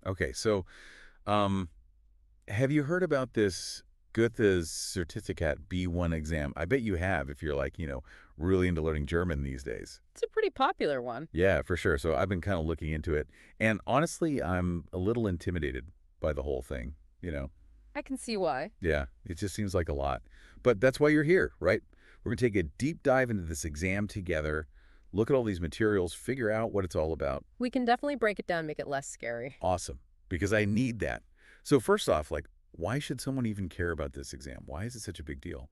Okay, so um, have you heard about this Goethe-Zertifikat B1 exam? I bet you have if you're like, really into learning German these days. It's a pretty popular one. Yeah, for sure. So I've been kind of looking into it. And honestly, I'm a little intimidated by the whole thing. I can see why. Yeah, it just seems like a lot. But that's why you're here, right? We're going to take a deep dive into this exam together, look at all these materials, figure out what it's all about. We can definitely break it down, make it less scary. Awesome, because I need that. So first off, like, why should someone even care about this exam? Why is it such a big deal?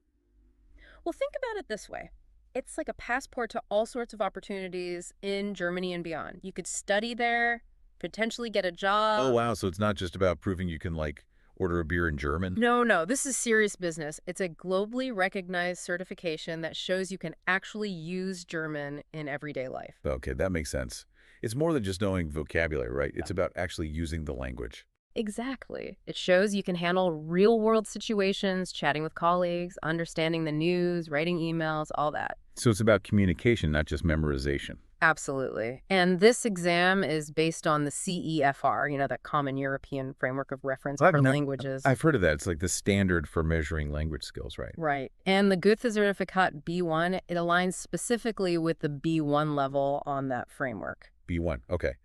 Well, think about it this way. It's like a passport to all sorts of opportunities in Germany and beyond. You could study there, potentially get a Oh, job. wow. So it's not just about proving you can, like, order a beer in German? No, no, this is serious business. It's a globally recognized certification that shows you can actually use German in everyday life. Okay, that makes sense. It's more than just knowing vocabulary, right? It's about actually using the language. Exactly. It shows you can handle real world situations, chatting with colleagues, understanding the news, writing emails, all that. So it's about communication, not just memorization. Absolutely. And this exam is based on the CEFR, that Common European Framework of Reference I've for never, Languages. I've heard of that. It's like the standard for measuring language skills, right? Right. And the Goethe-Zertifikat B1, it aligns specifically with the B1 level on that framework. B1. Okay.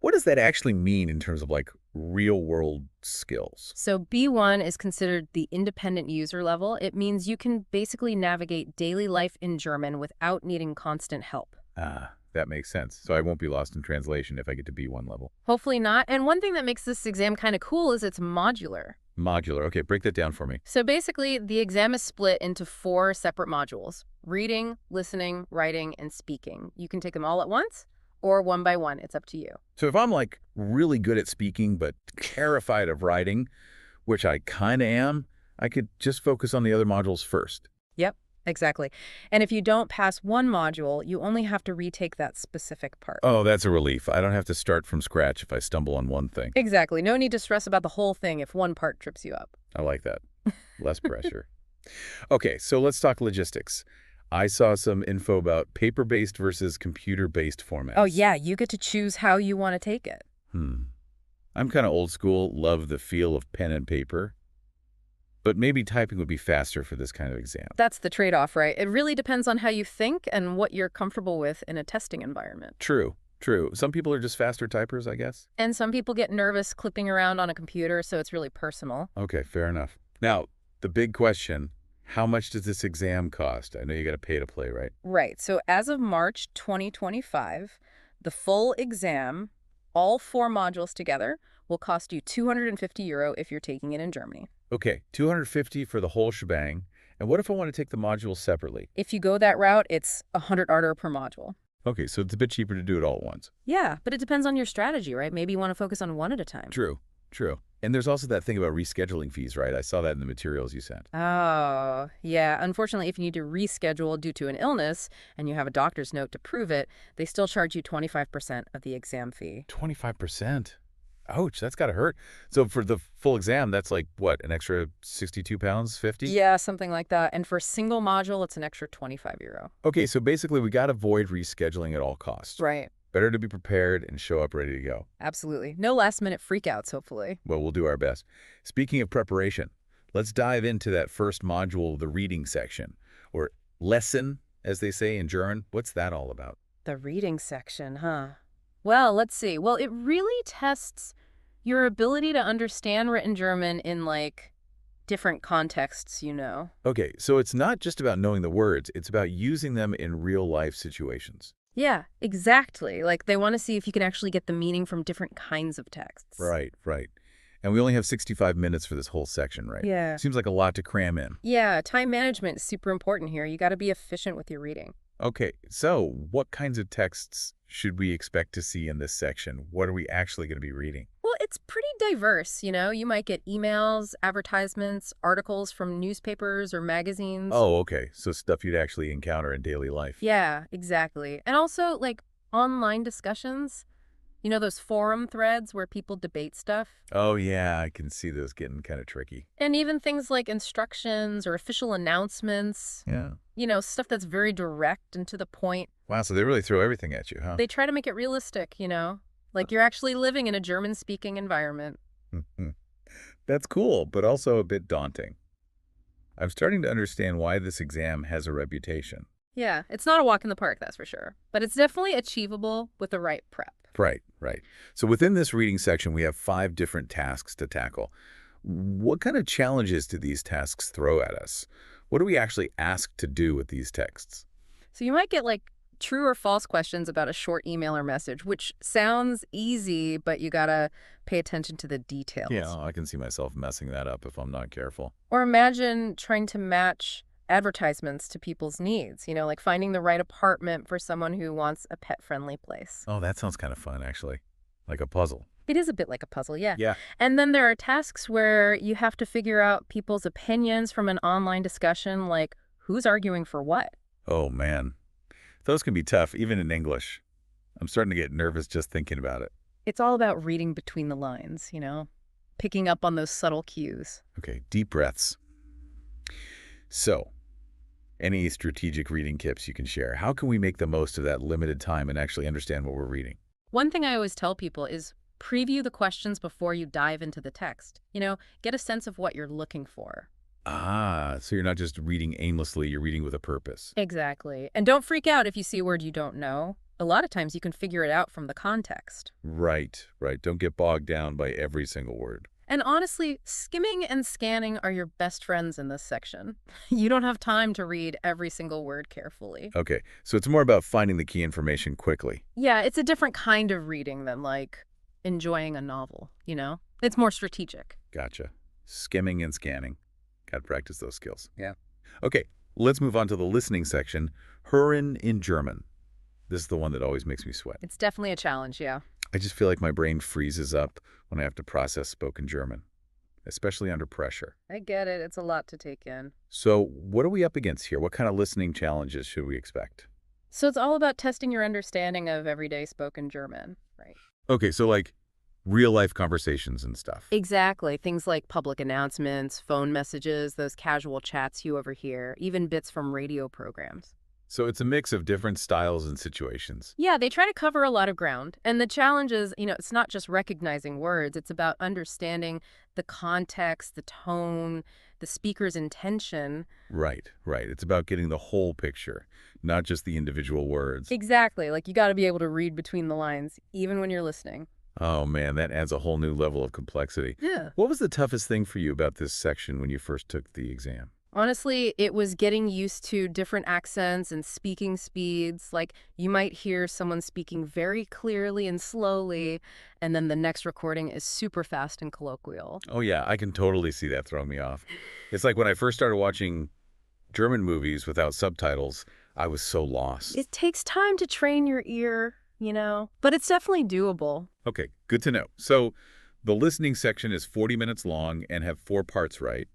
What does that actually mean in terms of like real world skills? So B1 is considered the independent user level. It means you can basically navigate daily life in German without needing constant help. Ah, that makes sense. So I won't be lost in translation if I get to B1 level. Hopefully not. And one thing that makes this exam kind of cool is it's modular. Modular. Okay, break that down for me. So basically, the exam is split into 4 separate modules: reading, listening, writing, and speaking. You can take them all at once or one by one. It's up to you. So if I'm like really good at speaking but terrified of writing, which I kind of am, I could just focus on the other modules first. Yep, exactly. And if you don't pass one module, you only have to retake that specific part. Oh, that's a relief. I don't have to start from scratch if I stumble on one thing. Exactly. No need to stress about the whole thing if one part trips you up. I like that. Less pressure. Okay, so let's talk logistics. I saw some info about paper-based versus computer-based formats. Oh, yeah, you get to choose how you want to take it. I'm kind of old school, love the feel of pen and paper. But maybe typing would be faster for this kind of exam. That's the trade-off, right? It really depends on how you think and what you're comfortable with in a testing environment. True, true. Some people are just faster typers, I guess. And some people get nervous clipping around on a computer, so it's really personal. Okay, fair enough. Now, the big question, how much does this exam cost? I know you got to pay to play, right? Right. So as of March 2025, the full exam, all 4 modules together, will cost you €250 if you're taking it in Germany. Okay, 250 for the whole shebang. And what if I want to take the modules separately? If you go that route, it's 100 Ardor per module. Okay, so it's a bit cheaper to do it all at once. Yeah, but it depends on your strategy, right? Maybe you want to focus on one at a time. True, true. And there's also that thing about rescheduling fees, right? I saw that in the materials you sent. Oh, yeah. Unfortunately, if you need to reschedule due to an illness and you have a doctor's note to prove it, they still charge you 25% of the exam fee. 25%? Ouch, that's got to hurt. So for the full exam, that's like, what, an extra 62 pounds, 50? Yeah, something like that. And for a single module, it's an extra €25. Okay, so basically we got to avoid rescheduling at all costs. Right. Better to be prepared and show up ready to go. Absolutely. No last-minute freakouts, hopefully. Well, we'll do our best. Speaking of preparation, let's dive into that first module, the reading section, or lesson, as they say in German. What's that all about? The reading section, huh? Well, let's see. Well, it really tests your ability to understand written German in, different contexts. Okay, so it's not just about knowing the words, it's about using them in real-life situations. Yeah, exactly. Like, they want to see if you can actually get the meaning from different kinds of texts. Right, right. And we only have 65 minutes for this whole section, right? Yeah. Seems like a lot to cram in. Yeah, time management is super important here. You got to be efficient with your reading. Okay, so what kinds of texts should we expect to see in this section? What are we actually going to be reading? Well, it's pretty diverse. You might get emails, advertisements, articles from newspapers or magazines. Oh, okay. So stuff you'd actually encounter in daily life. Yeah, exactly. And also, online discussions. Those forum threads where people debate stuff. Oh, yeah, I can see those getting kind of tricky. And even things like instructions or official announcements. Yeah. Stuff that's very direct and to the point. Wow, so they really throw everything at you, huh? They try to make it realistic. like you're actually living in a German-speaking environment. That's cool, but also a bit daunting. I'm starting to understand why this exam has a reputation. Yeah, it's not a walk in the park, that's for sure. But it's definitely achievable with the right prep. Right, right. So within this reading section, we have 5 different tasks to tackle. What kind of challenges do these tasks throw at us? What are we actually asked to do with these texts? So you might get like true or false questions about a short email or message, which sounds easy, but you gotta pay attention to the Yeah, details. I can see myself messing that up if I'm not careful. Or imagine trying to match advertisements to people's needs, like finding the right apartment for someone who wants a pet-friendly place. Oh, that sounds kind of fun, actually. Like a puzzle. It is a bit like a puzzle, yeah. Yeah. And then there are tasks where you have to figure out people's opinions from an online discussion, like who's arguing for what. Oh, man. Those can be tough, even in English. I'm starting to get nervous just thinking about it. It's all about reading between the lines, picking up on those subtle cues. Okay, deep breaths. So, any strategic reading tips you can share? How can we make the most of that limited time and actually understand what we're reading? One thing I always tell people is preview the questions before you dive into the text. Get a sense of what you're looking for. Ah, so you're not just reading aimlessly, you're reading with a purpose. Exactly. And don't freak out if you see a word you don't know. A lot of times you can figure it out from the context. Right, right. Don't get bogged down by every single word. And honestly, skimming and scanning are your best friends in this section. You don't have time to read every single word carefully. Okay, so it's more about finding the key information quickly. Yeah, it's a different kind of reading than like enjoying a novel. It's more strategic. Gotcha. Skimming and scanning. Got to practice those skills. Yeah. Okay, let's move on to the listening section. Hören in German. This is the one that always makes me sweat. It's definitely a challenge, yeah. I just feel like my brain freezes up when I have to process spoken German, especially under pressure. I get it. It's a lot to take in. So what are we up against here? What kind of listening challenges should we expect? So it's all about testing your understanding of everyday spoken German, right? Okay, so like real-life conversations and stuff. Exactly. Things like public announcements, phone messages, those casual chats you overhear, even bits from radio programs. So it's a mix of different styles and situations. Yeah, they try to cover a lot of ground. And the challenge is, it's not just recognizing words, it's about understanding the context, the tone, the speaker's intention. Right, right. It's about getting the whole picture, not just the individual words. Exactly. Like you got to be able to read between the lines, even when you're listening. Oh, man, that adds a whole new level of complexity. Yeah. What was the toughest thing for you about this section when you first took the exam? Honestly, it was getting used to different accents and speaking speeds. Like, you might hear someone speaking very clearly and slowly, and then the next recording is super fast and colloquial. Oh, yeah, I can totally see that throwing me off. It's like when I first started watching German movies without subtitles, I was so lost. It takes time to train your ear, but it's definitely doable. Okay, good to know. So the listening section is 40 minutes long and have 4 parts, right?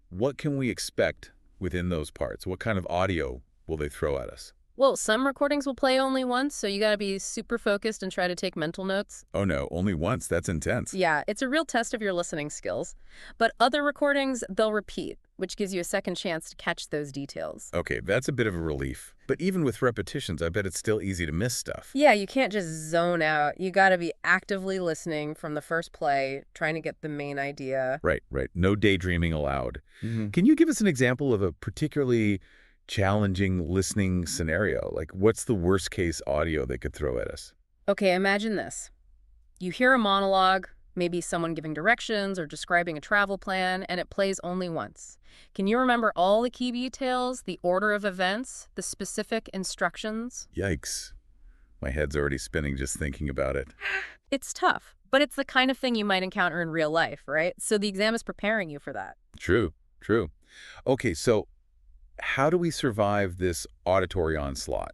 What can we expect within those parts? What kind of audio will they throw at us? Well, some recordings will play only once, so you gotta be super focused and try to take mental notes. Oh no, only once. That's intense. Yeah, it's a real test of your listening skills. But other recordings, they'll repeat, which gives you a second chance to catch those details. Okay, that's a bit of a relief. But even with repetitions, I bet it's still easy to miss stuff. Yeah, you can't just zone out. You gotta be actively listening from the first play, trying to get the main idea. Right, right. No daydreaming allowed. Mm-hmm. Can you give us an example of a particularly challenging listening scenario? Like, what's the worst case audio they could throw at us? Okay, imagine this. You hear a monologue, maybe someone giving directions or describing a travel plan, and it plays only once. Can you remember all the key details, the order of events, the specific instructions? Yikes. My head's already spinning just thinking about it. It's tough, but it's the kind of thing you might encounter in real life, right? So the exam is preparing you for that. True, true. Okay, so how do we survive this auditory onslaught?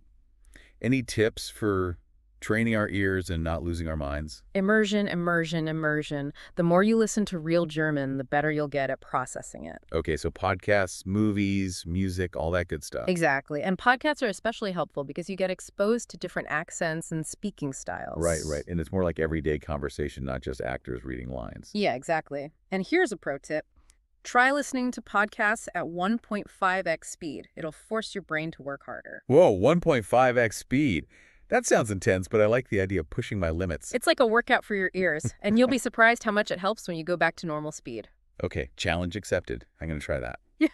Any tips for training our ears and not losing our minds? Immersion, immersion, immersion. The more you listen to real German, the better you'll get at processing it. Okay, so podcasts, movies, music, all that good stuff. Exactly. And podcasts are especially helpful because you get exposed to different accents and speaking styles. Right, right. And it's more like everyday conversation, not just actors reading lines. Yeah, exactly. And here's a pro tip. Try listening to podcasts at 1.5x speed. It'll force your brain to work harder. Whoa, 1.5x speed. That sounds intense, but I like the idea of pushing my limits. It's like a workout for your ears, and you'll be surprised how much it helps when you go back to normal speed. Okay, challenge accepted. I'm going to try that. Yeah.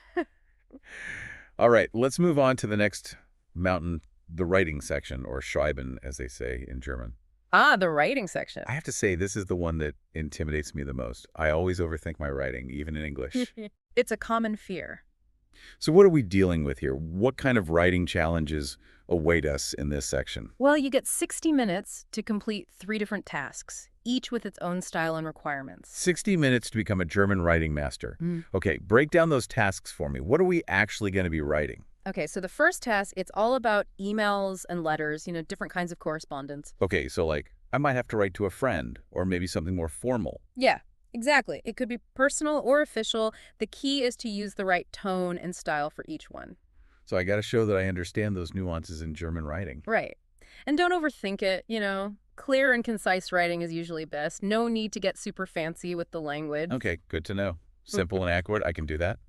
All right, let's move on to the next mountain, the writing section, or Schreiben, as they say in German. Ah, the writing section. I have to say, this is the one that intimidates me the most. I always overthink my writing, even in English. It's a common fear. So what are we dealing with here? What kind of writing challenges await us in this section? Well, you get 60 minutes to complete 3 different tasks, each with its own style and requirements. 60 minutes to become a German writing master. Mm. Okay, break down those tasks for me. What are we actually going to be writing? Okay, so the first task, it's all about emails and letters, different kinds of correspondence. Okay, so like, I might have to write to a friend, or maybe something more formal. Yeah, exactly. It could be personal or official. The key is to use the right tone and style for each one. So I got to show that I understand those nuances in German writing. Right. And don't overthink it. Clear and concise writing is usually best. No need to get super fancy with the language. Okay, good to know. Simple and accurate, I can do that.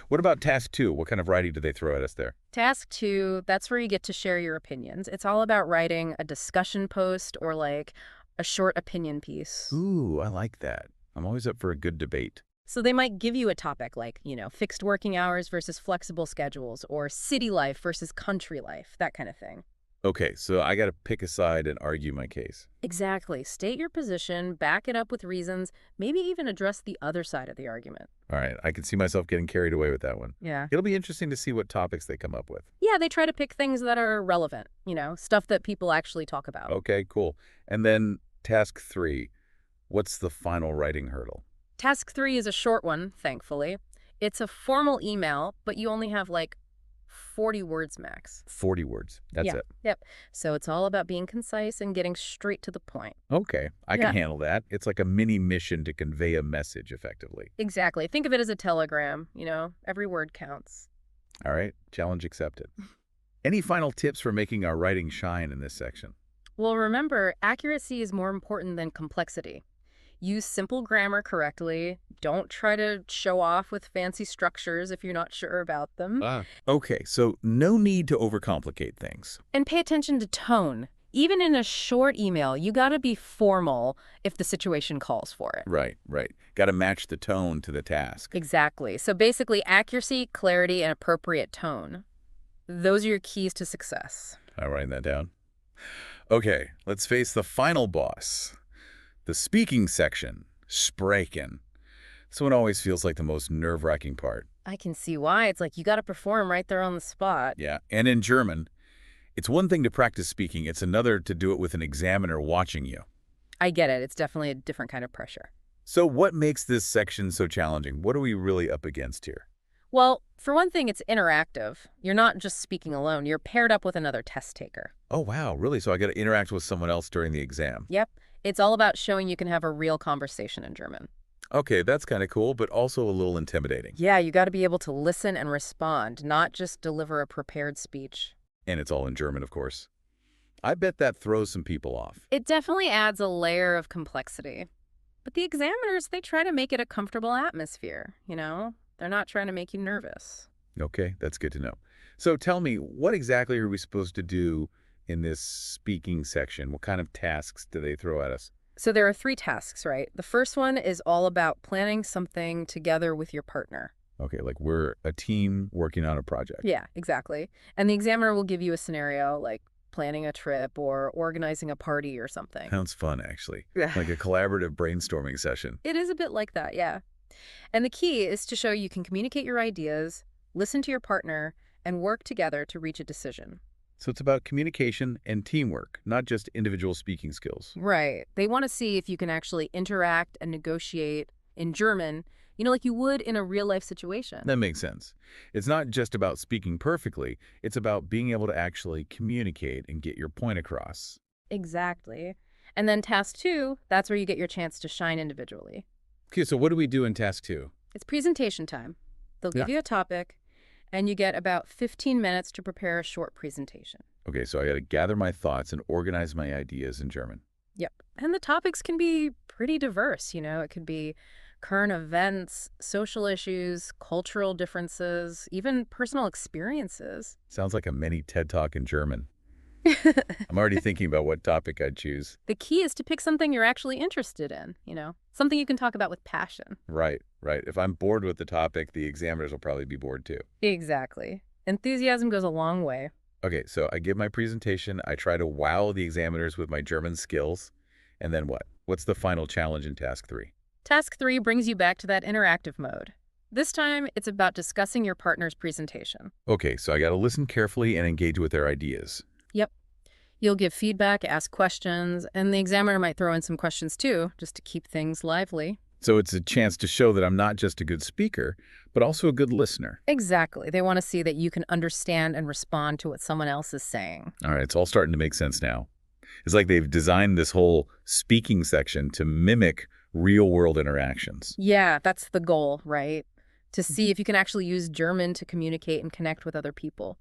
What about task 2? What kind of writing do they throw at us there? Task 2, that's where you get to share your opinions. It's all about writing a discussion post or like a short opinion piece. Ooh, I like that. I'm always up for a good debate. So they might give you a topic like, fixed working hours versus flexible schedules or city life versus country life, that kind of thing. Okay, so I got to pick a side and argue my case. Exactly. State your position, back it up with reasons, maybe even address the other side of the argument. All right, I can see myself getting carried away with that one. Yeah. It'll be interesting to see what topics they come up with. Yeah, they try to pick things that are relevant, stuff that people actually talk about. Okay, cool. And then task 3, what's the final writing hurdle? Task 3 is a short one, thankfully. It's a formal email, but you only have like 40 words max. 40 words. That's Yeah. it. Yep. So it's all about being concise and getting straight to the point. Okay, I Yeah. can handle that. It's like a mini mission to convey a message effectively. Exactly. Think of it as a telegram, every word counts. All right, challenge accepted. Any final tips for making our writing shine in this section? Well, remember, accuracy is more important than complexity. Use simple grammar correctly. Don't try to show off with fancy structures if you're not sure about them. Okay, so no need to overcomplicate things. And pay attention to tone. Even in a short email, you gotta be formal if the situation calls for it. Right, right. Got to match the tone to the task. Exactly. So basically, accuracy, clarity, and appropriate tone. Those are your keys to success. I'm writing that down. Okay, let's face the final boss. The speaking section, Sprechen. This one always feels like the most nerve-wracking part. I can see why. It's like you gotta perform right there on the spot. Yeah, and in German, it's one thing to practice speaking, it's another to do it with an examiner watching you. I get it. It's definitely a different kind of pressure. So what makes this section so challenging? What are we really up against here? Well, for one thing, it's interactive. You're not just speaking alone. You're paired up with another test taker. Oh, wow, really? So I got to interact with someone else during the exam. Yep. It's all about showing you can have a real conversation in German. Okay, that's kind of cool, but also a little intimidating. Yeah, you got to be able to listen and respond, not just deliver a prepared speech. And it's all in German, of course. I bet that throws some people off. It definitely adds a layer of complexity. But the examiners, they try to make it a comfortable atmosphere. They're not trying to make you nervous. Okay, that's good to know. So tell me, what exactly are we supposed to do in this speaking section? What kind of tasks do they throw at us? So there are 3 tasks, right? The first one is all about planning something together with your partner. Okay, like we're a team working on a project. Yeah, exactly. And the examiner will give you a scenario like planning a trip or organizing a party or something. Sounds fun, actually. Yeah. Like a collaborative brainstorming session. It is a bit like that, yeah. And the key is to show you can communicate your ideas, listen to your partner, and work together to reach a decision. So it's about communication and teamwork, not just individual speaking skills. Right. They want to see if you can actually interact and negotiate in German, like you would in a real-life situation. That makes sense. It's not just about speaking perfectly. It's about being able to actually communicate and get your point across. Exactly. And then task 2, that's where you get your chance to shine individually. Okay, so what do we do in task 2? It's presentation time. They'll give you a topic, and you get about 15 minutes to prepare a short presentation. Okay, so I got to gather my thoughts and organize my ideas in German. Yep. And the topics can be pretty diverse. It could be current events, social issues, cultural differences, even personal experiences. Sounds like a mini TED Talk in German. I'm already thinking about what topic I'd choose. The key is to pick something you're actually interested in, something you can talk about with passion. Right, right. If I'm bored with the topic, the examiners will probably be bored too. Exactly. Enthusiasm goes a long way. Okay, so I give my presentation, I try to wow the examiners with my German skills, and then what? What's the final challenge in task 3? Task 3 brings you back to that interactive mode. This time, it's about discussing your partner's presentation. Okay, so I got to listen carefully and engage with their ideas. Yep. You'll give feedback, ask questions, and the examiner might throw in some questions too, just to keep things lively. So it's a chance to show that I'm not just a good speaker, but also a good listener. Exactly. They want to see that you can understand and respond to what someone else is saying. All right, it's all starting to make sense now. It's like they've designed this whole speaking section to mimic real-world interactions. Yeah, that's the goal, right? To see if you can actually use German to communicate and connect with other people.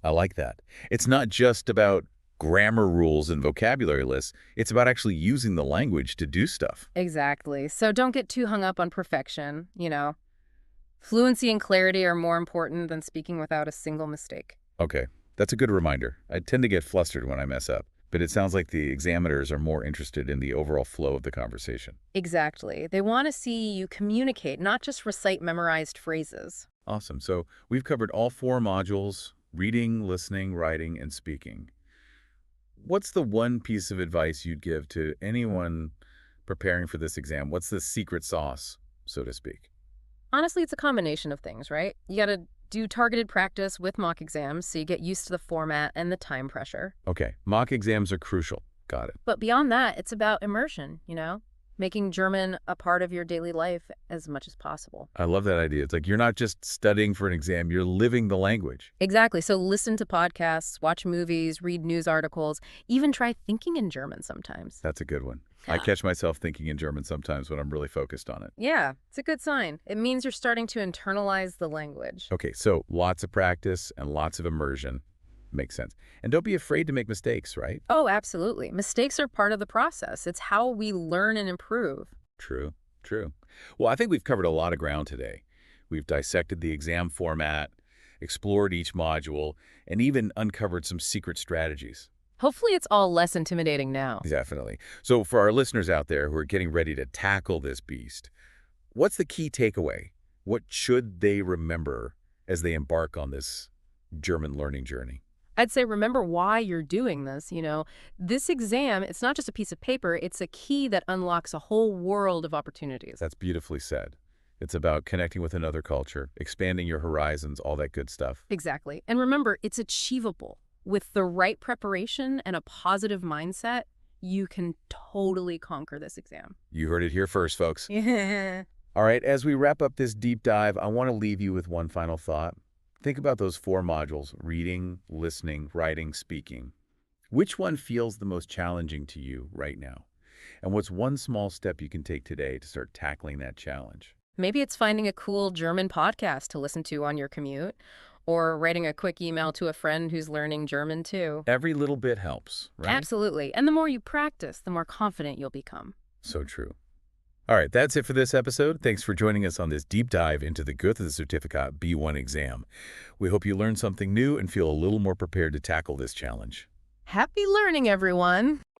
I like that. It's not just about grammar rules and vocabulary lists. It's about actually using the language to do stuff. Exactly. So don't get too hung up on perfection. Fluency and clarity are more important than speaking without a single mistake. Okay, that's a good reminder. I tend to get flustered when I mess up, but it sounds like the examiners are more interested in the overall flow of the conversation. Exactly. They want to see you communicate, not just recite memorized phrases. Awesome. So we've covered all 4 modules: reading, listening, writing, and speaking. What's the one piece of advice you'd give to anyone preparing for this exam? What's the secret sauce, so to speak? Honestly, it's a combination of things, right? You got to do targeted practice with mock exams so you get used to the format and the time pressure. Okay, mock exams are crucial. Got it. But beyond that, it's about immersion, making German a part of your daily life as much as possible. I love that idea. It's like you're not just studying for an exam, you're living the language. Exactly. So listen to podcasts, watch movies, read news articles, even try thinking in German sometimes. That's a good one. I catch myself thinking in German sometimes when I'm really focused on it. Yeah, it's a good sign. It means you're starting to internalize the language. Okay, so lots of practice and lots of immersion. Makes sense. And don't be afraid to make mistakes, right? Oh, absolutely. Mistakes are part of the process. It's how we learn and improve. True, true. Well, I think we've covered a lot of ground today. We've dissected the exam format, explored each module, and even uncovered some secret strategies. Hopefully it's all less intimidating now. Definitely. So for our listeners out there who are getting ready to tackle this beast, what's the key takeaway? What should they remember as they embark on this German learning journey? I'd say remember why you're doing this. This exam, it's not just a piece of paper, it's a key that unlocks a whole world of opportunities. That's beautifully said. It's about connecting with another culture, expanding your horizons, all that good stuff. Exactly. And remember, it's achievable. With the right preparation and a positive mindset, you can totally conquer this exam. You heard it here first, folks. Yeah. All right, as we wrap up this deep dive, I want to leave you with one final thought. Think about those 4 modules: reading, listening, writing, speaking. Which one feels the most challenging to you right now? And what's one small step you can take today to start tackling that challenge? Maybe it's finding a cool German podcast to listen to on your commute, or writing a quick email to a friend who's learning German too. Every little bit helps, right? Absolutely. And the more you practice, the more confident you'll become. So true. All right, that's it for this episode. Thanks for joining us on this deep dive into the Goethe-Zertifikat B1 exam. We hope you learned something new and feel a little more prepared to tackle this challenge. Happy learning, everyone!